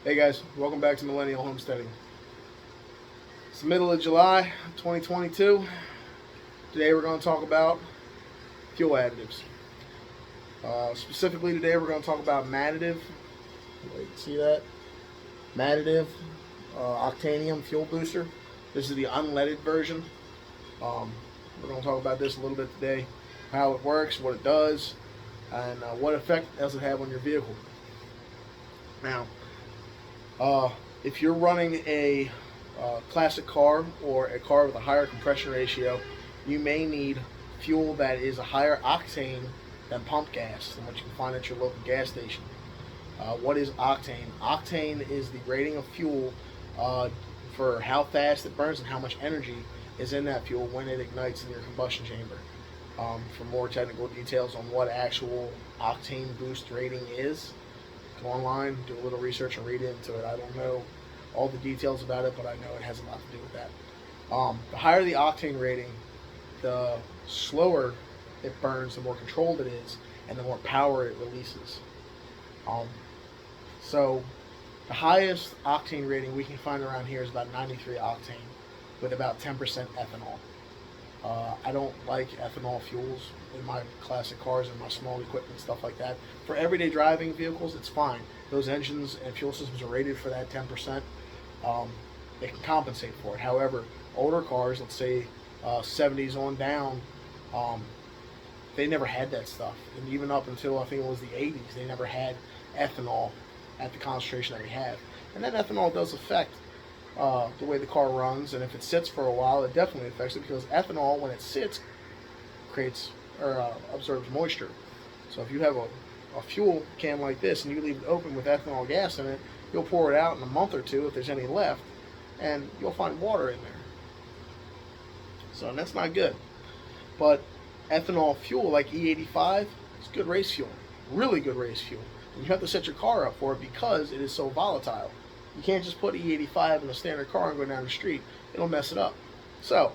Hey guys, welcome back to Millennial Homesteading. It's the middle of July 2022. Today we're going to talk about fuel additives. Specifically today we're going to talk about additive. Wait, see that? Additive octanium fuel booster. This is the unleaded version. Um, we're going to talk about this a little bit today. How it works, what it does, and what effect does it have on your vehicle. Now, Uh, if you're running a classic car or a car with a higher compression ratio, you may need fuel that is a higher octane than pump gas than what you can find at your local gas station. What is octane? Octane is the rating of fuel for how fast it burns and how much energy is in that fuel when it ignites in your combustion chamber. For more technical details on what actual octane boost rating is, go online, do a little research, and read into it. I don't know all the details about it, but I know it has a lot to do with that. The higher the octane rating, the slower it burns, the more controlled it is, and the more power it releases. Um, so the highest octane rating we can find around here is about 93 octane with about 10% ethanol. I don't like ethanol fuels in my classic cars and my small equipment, stuff like that. For everyday driving vehicles, it's fine. Those engines and fuel systems are rated for that 10%. They can compensate for it. However, older cars, let's say 70s on down, um, they never had that stuff. And even up until I think it was the 80s, they never had ethanol at the concentration that we have. And that ethanol does affect the way the car runs, and if it sits for a while, it definitely affects it because ethanol, when it sits, creates or absorbs moisture. So if you have a fuel can like this and you leave it open with ethanol gas in it, you'll pour it out in a month or two if there's any left, and you'll find water in there. So that's not good. But ethanol fuel like E85 is good race fuel, really good race fuel. And you have to set your car up for it because it is so volatile. You can't just put E85 in a standard car and go down the street. It'll mess it up. So,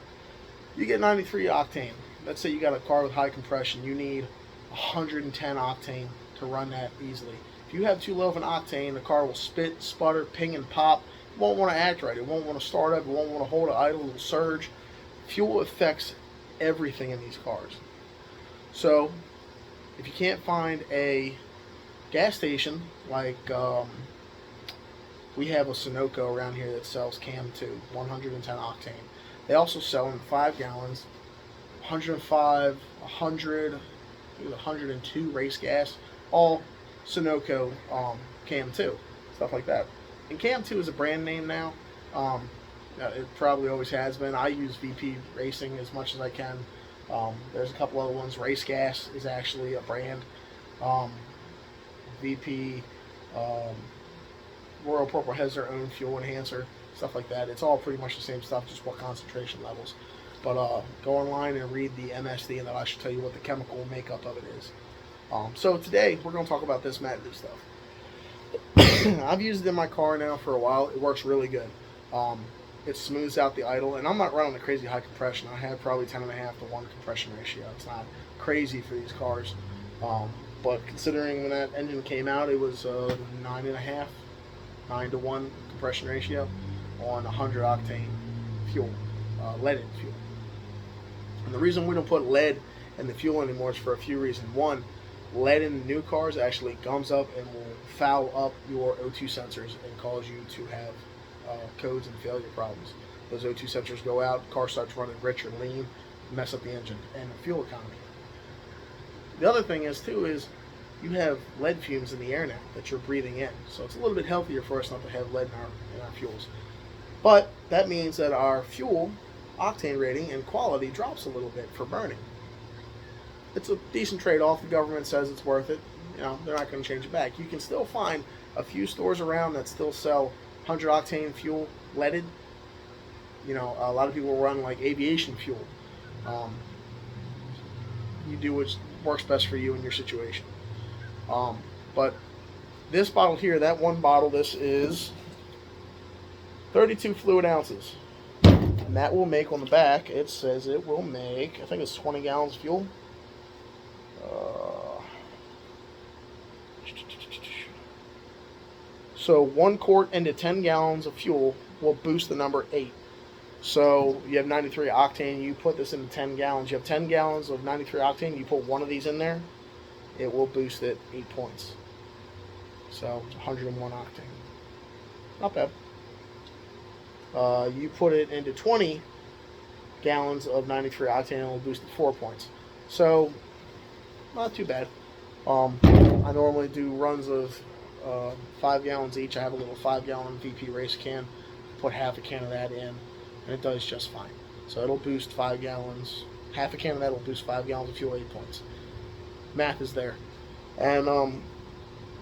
you get 93 octane. Let's say you got a car with high compression. You need 110 octane to run that easily. If you have too low of an octane, the car will spit, sputter, ping, and pop. It won't want to act right. It won't want to start up. It won't want to hold it idle. It will surge. Fuel affects everything in these cars. So, if you can't find a gas station like we have a Sunoco around here that sells Cam 2, 110 octane. They also sell in 5 gallons, 105, 100, 102 race gas, all Sunoco Cam 2, stuff like that. And Cam 2 is a brand name now. It probably always has been. I use VP Racing as much as I can. There's a couple other ones. Race Gas is actually a brand. VP, Royal Purple has their own fuel enhancer, stuff like that. It's all pretty much the same stuff, just what concentration levels. But go online and read the MSD, and then I should tell you what the chemical makeup of it is. So today we're going to talk about this additive stuff. I've used it in my car now for a while. It works really good. It smooths out the idle, and I'm not running a crazy high compression. I have probably 10.5 to 1 compression ratio. It's not crazy for these cars. But considering when that engine came out, it was 9.5, 9 to 1 compression ratio on 100 octane fuel, leaded fuel. And the reason we don't put lead in the fuel anymore is for a few reasons. One, lead in new cars actually gums up and will foul up your O2 sensors and cause you to have codes and failure problems. Those O2 sensors go out, the car starts running rich or lean, mess up the engine and the fuel economy. The other thing is too is you have lead fumes in the air now that you're breathing in, so it's a little bit healthier for us not to have lead in our fuels. But that means that our fuel octane rating and quality drops a little bit for burning. It's a decent trade-off. The government says it's worth it. You know, they're not going to change it back. You can still find a few stores around that still sell 100 octane fuel leaded. You know, a lot of people run like aviation fuel. You do what works best for you in your situation. But this bottle here, that one bottle, this is 32 fluid ounces. And that will make, on the back, it says it will make, I think it's 20 gallons of fuel. So 1 quart into 10 gallons of fuel will boost the number 8. So you have 93 octane, you put this into 10 gallons. You have 10 gallons of 93 octane, you put one of these in there, it will boost it 8 points. So it's 101 octane. Not bad. You put it into 20 gallons of 93 octane and it will boost it 4 points. So not too bad. I normally do runs of 5 gallons each. I have a little 5-gallon VP race can. Put half a can of that in, and it does just fine. So it'll boost 5 gallons. Half a can of that will boost 5 gallons of fuel, 8 points. Math is there. And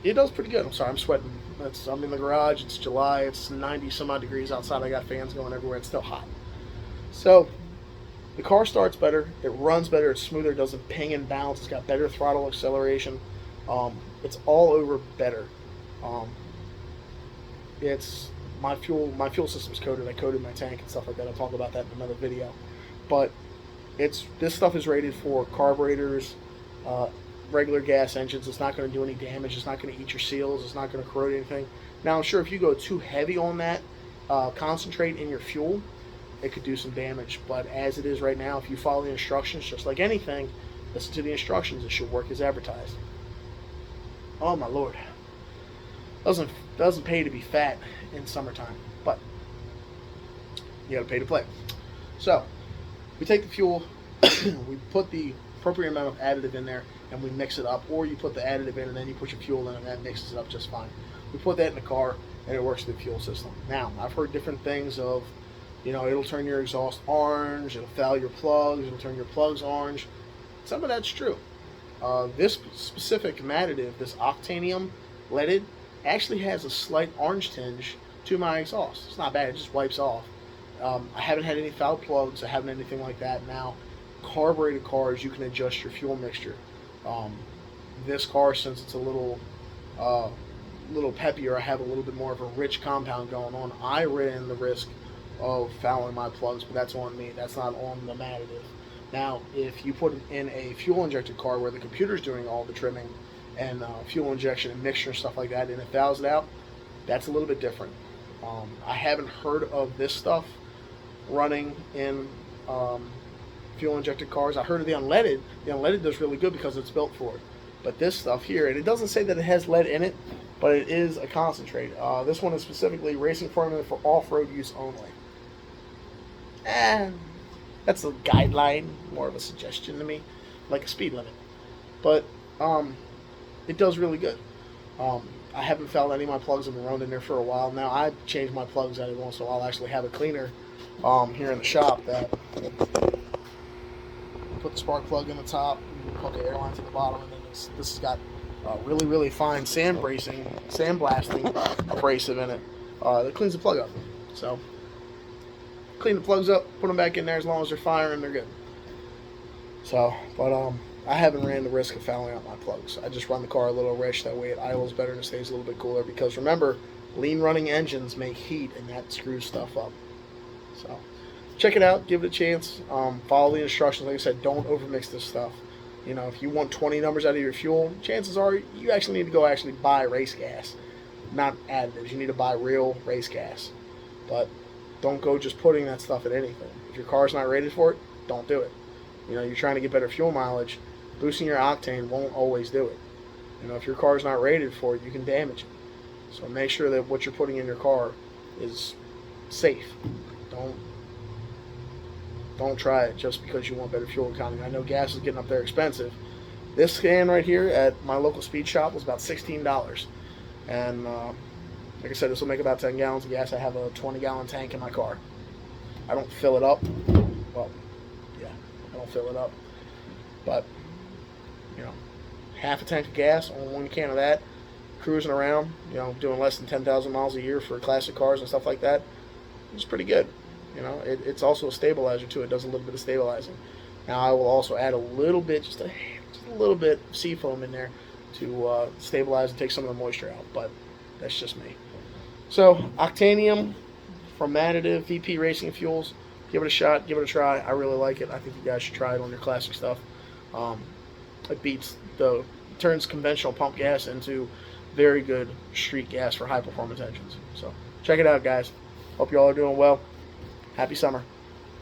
it does pretty good. I'm sorry, I'm sweating. I'm in the garage. It's July. It's 90 some odd degrees outside. I got fans going everywhere. It's still hot. So the car starts better. It runs better. It's smoother. It doesn't ping and bounce. It's got better throttle acceleration. It's all over better. It's my fuel system's coated. I coated my tank and stuff like that. I'll talk about that in another video. But this stuff is rated for carburetors, regular gas engines. It's not going to do any damage. It's not going to eat your seals. It's not going to corrode anything. Now, I'm sure if you go too heavy on that concentrate in your fuel, it could do some damage. But as it is right now, if you follow the instructions, just like anything, listen to the instructions. It should work as advertised. Oh my Lord. Doesn't pay to be fat in summertime, but you gotta pay to play. So we take the fuel, we put the appropriate amount of additive in there, and we mix it up. Or you put the additive in and then you put your fuel in, and that mixes it up just fine. We put that in the car, and it works with the fuel system. Now, I've heard different things of, it'll turn your exhaust orange, it'll foul your plugs, it'll turn your plugs orange. Some of that's true. This specific additive, this octanium leaded, actually has a slight orange tinge to my exhaust. It's not bad, it just wipes off. I haven't had any foul plugs, I haven't anything like that. Now, carbureted cars, you can adjust your fuel mixture. This car, since it's a little peppier, I have a little bit more of a rich compound going on. I ran the risk of fouling my plugs, but that's on me. That's not on the additive. Now, if you put it in a fuel injected car where the computer's doing all the trimming and fuel injection and mixture and stuff like that, and it fouls it out, that's a little bit different. I haven't heard of this stuff running in fuel injected cars. I heard of the unleaded. The unleaded does really good because it's built for it. But this stuff here, and it doesn't say that it has lead in it, but it is a concentrate. This one is specifically racing formula for off-road use only. And that's a guideline, more of a suggestion to me, like a speed limit. But it does really good. I haven't fouled any of my plugs. I've been running in there for a while now. I change my plugs every once in a while. I actually have a cleaner here in the shop that put the spark plug in the top, put the air line to the bottom, and then this has got really, really fine sandblasting abrasive in it that cleans the plug up. So clean the plugs up, put them back in there. As long as they're firing, they're good. So, but I haven't ran the risk of fouling out my plugs. I just run the car a little rich, that way it idles better and it stays a little bit cooler, because remember, lean running engines make heat and that screws stuff up. So check it out, give it a chance, follow the instructions. Like I said, don't overmix this stuff. If you want 20 numbers out of your fuel, chances are you actually need to go buy race gas, not additives. You need to buy real race gas. But don't go just putting that stuff in anything. If your car's not rated for it, don't do it. You're trying to get better fuel mileage. Boosting your octane won't always do it. If your car's not rated for it, you can damage it. So make sure that what you're putting in your car is safe. Don't try it just because you want better fuel economy. I know gas is getting up there expensive. This can right here at my local speed shop was about $16. And like I said, this will make about 10 gallons of gas. I have a 20-gallon tank in my car. I don't fill it up. Well, yeah, I don't fill it up. But half a tank of gas on one can of that, cruising around, doing less than 10,000 miles a year for classic cars and stuff like that, it's pretty good. It's also a stabilizer too. It does a little bit of stabilizing. Now I will also add a little bit, just a little bit of seafoam in there to stabilize and take some of the moisture out. But that's just me. So octanium from Additive VP Racing Fuels. Give it a shot. Give it a try. I really like it. I think you guys should try it on your classic stuff. It turns conventional pump gas into very good street gas for high performance engines. So check it out, guys. Hope you all are doing well. Happy summer.